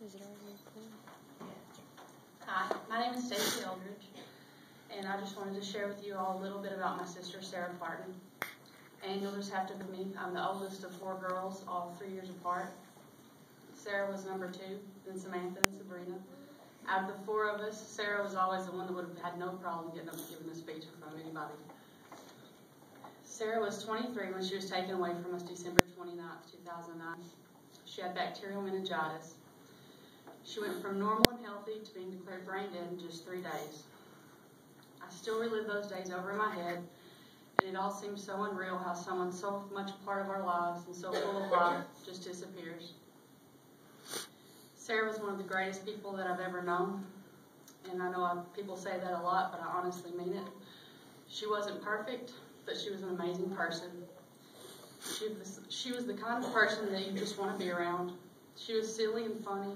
Is it already recording? Hi, my name is Stacy Eldridge, and I just wanted to share with you all a little bit about my sister, Sara. And you'll just have to forgive me. I'm the oldest of 4 girls, all 3 years apart. Sara was number 2, then Samantha and Sabrina. Out of the 4 of us, Sara was always the one that would have had no problem getting up and giving a speech in front of anybody. Sara was 23 when she was taken away from us December 29th, 2009. She had bacterial meningitis. She went from normal and healthy to being declared brain dead in just 3 days. I still relive those days over in my head, and it all seems so unreal how someone so much a part of our lives and so full of life just disappears. Sara was one of the greatest people that I've ever known, and I know people say that a lot, but I honestly mean it. She wasn't perfect, but she was an amazing person. She was the kind of person that you just want to be around. She was silly and funny,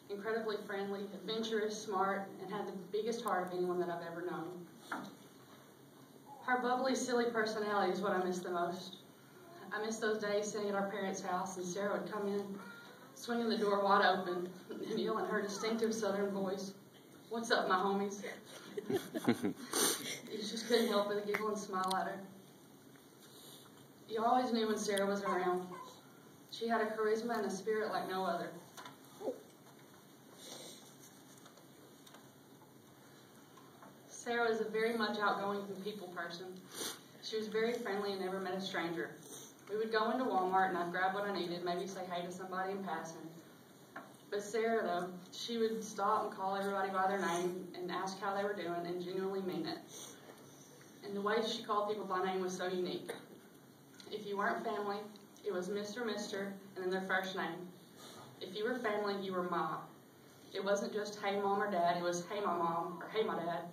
incredibly friendly, adventurous, smart, and had the biggest heart of anyone that I've ever known. Her bubbly, silly personality is what I miss the most. I miss those days sitting at our parents' house and Sara would come in, swinging the door wide open, and yell in her distinctive southern voice, "What's up, my homies?" You just couldn't help but giggle and smile at her. You always knew when Sara was around. She had a charisma and a spirit like no other. Sara was a very much outgoing and people person. She was very friendly and never met a stranger. We would go into Walmart and I'd grab what I needed, maybe say hey to somebody in passing. But Sara, though, she would stop and call everybody by their name and ask how they were doing and genuinely mean it. And the way she called people by name was so unique. If you weren't family, it was Mr., Mr., and then their first name. If you were family, you were Ma. It wasn't just hey mom or dad, it was hey my mom or hey my dad.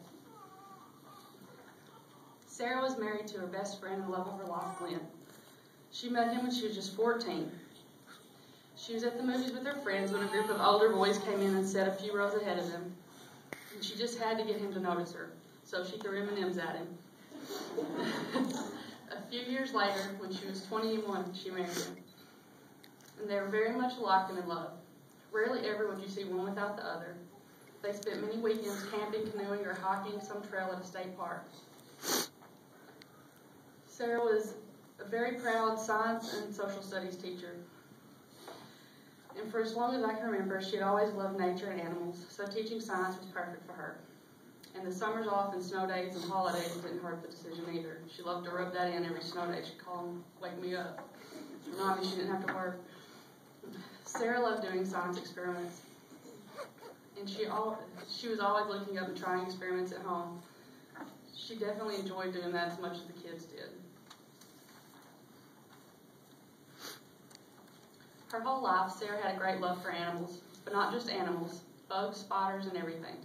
Sara was married to her best friend and love of her life, Glenn. She met him when she was just 14. She was at the movies with her friends when a group of older boys came in and sat a few rows ahead of them. And she just had to get him to notice her, so she threw M&Ms at him. A few years later, when she was 21, she married him. And they were very much alike and in love. Rarely ever would you see one without the other. They spent many weekends camping, canoeing, or hiking some trail at a state park. Sara was a very proud science and social studies teacher. And for as long as I can remember, she had always loved nature and animals, so teaching science was perfect for her. And the summers off and snow days and holidays didn't hurt the decision either. She loved to rub that in every snow day. She'd call him, "Wake me up." No, I mean, she didn't have to work. Sara loved doing science experiments. And she was always looking up and trying experiments at home. She definitely enjoyed doing that as much as the kids did. Her whole life, Sara had a great love for animals, but not just animals, bugs, spiders, and everything.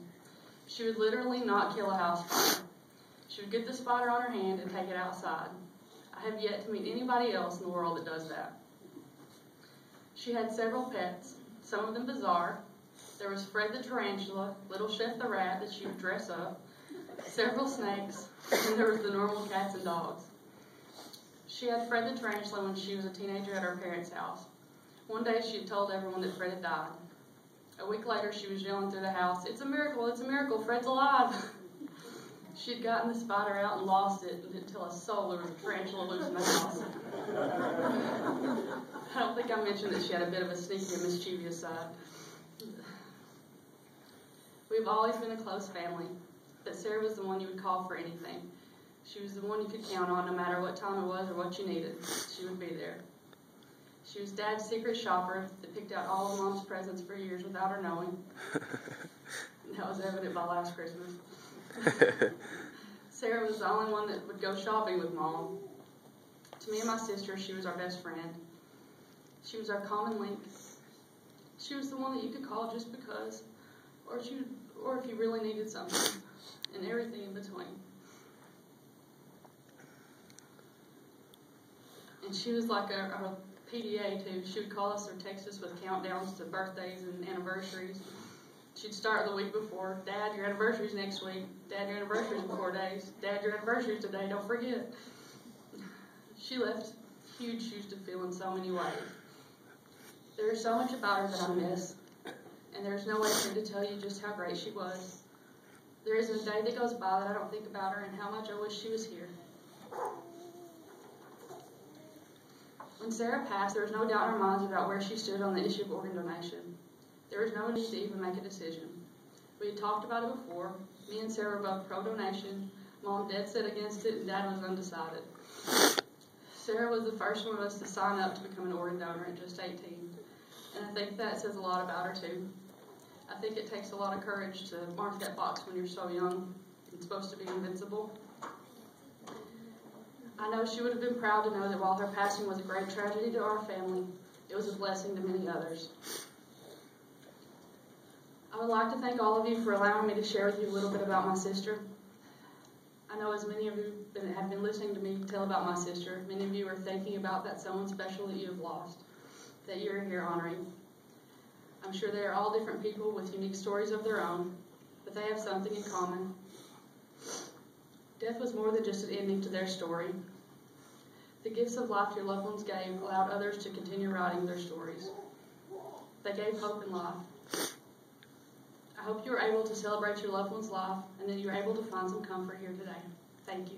She would literally not kill a house spider. She would get the spider on her hand and take it outside. I have yet to meet anybody else in the world that does that. She had several pets, some of them bizarre. There was Fred the tarantula, Little Chef the rat that she would dress up, several snakes, and there was the normal cats and dogs. She had Fred the tarantula when she was a teenager at her parents' house. One day she had told everyone that Fred had died. A week later she was yelling through the house, it's a miracle, Fred's alive." She had gotten the spider out and lost it and didn't tell a soul there was a tarantula loose in the house. I don't think I mentioned that she had a bit of a sneaky and mischievous side. We've always been a close family, but Sara was the one you would call for anything. She was the one you could count on no matter what time it was or what you needed. She would be there. She was Dad's secret shopper that picked out all of Mom's presents for years without her knowing. And that was evident by last Christmas. Sara was the only one that would go shopping with Mom. To me and my sister, she was our best friend. She was our common link. She was the one that you could call just because, or if you really needed something, and everything in between. And she was like a PDA too. She would call us or text us with countdowns to birthdays and anniversaries. She'd start the week before, "Dad, your anniversary's next week. Dad, your anniversary's in 4 days. Dad, your anniversary's today, don't forget." She left huge shoes to fill in so many ways. There is so much about her that I miss, and there's no way for me to tell you just how great she was. There isn't a day that goes by that I don't think about her and how much I wish she was here. When Sara passed, there was no doubt in our minds about where she stood on the issue of organ donation. There was no need to even make a decision. We had talked about it before. Me and Sara were both pro-donation. Mom dead set against it, and Dad was undecided. Sara was the first one of us to sign up to become an organ donor at just 18. And I think that says a lot about her, too. I think it takes a lot of courage to mark that box when you're so young and supposed to be invincible. I know she would have been proud to know that while her passing was a great tragedy to our family, it was a blessing to many others. I would like to thank all of you for allowing me to share with you a little bit about my sister. I know as many of you have been listening to me tell about my sister, many of you are thinking about that someone special that you have lost, that you're here honoring. I'm sure they are all different people with unique stories of their own, but they have something in common. Death was more than just an ending to their story. The gifts of life your loved ones gave allowed others to continue writing their stories. They gave hope and life. I hope you were able to celebrate your loved one's life and that you were able to find some comfort here today. Thank you.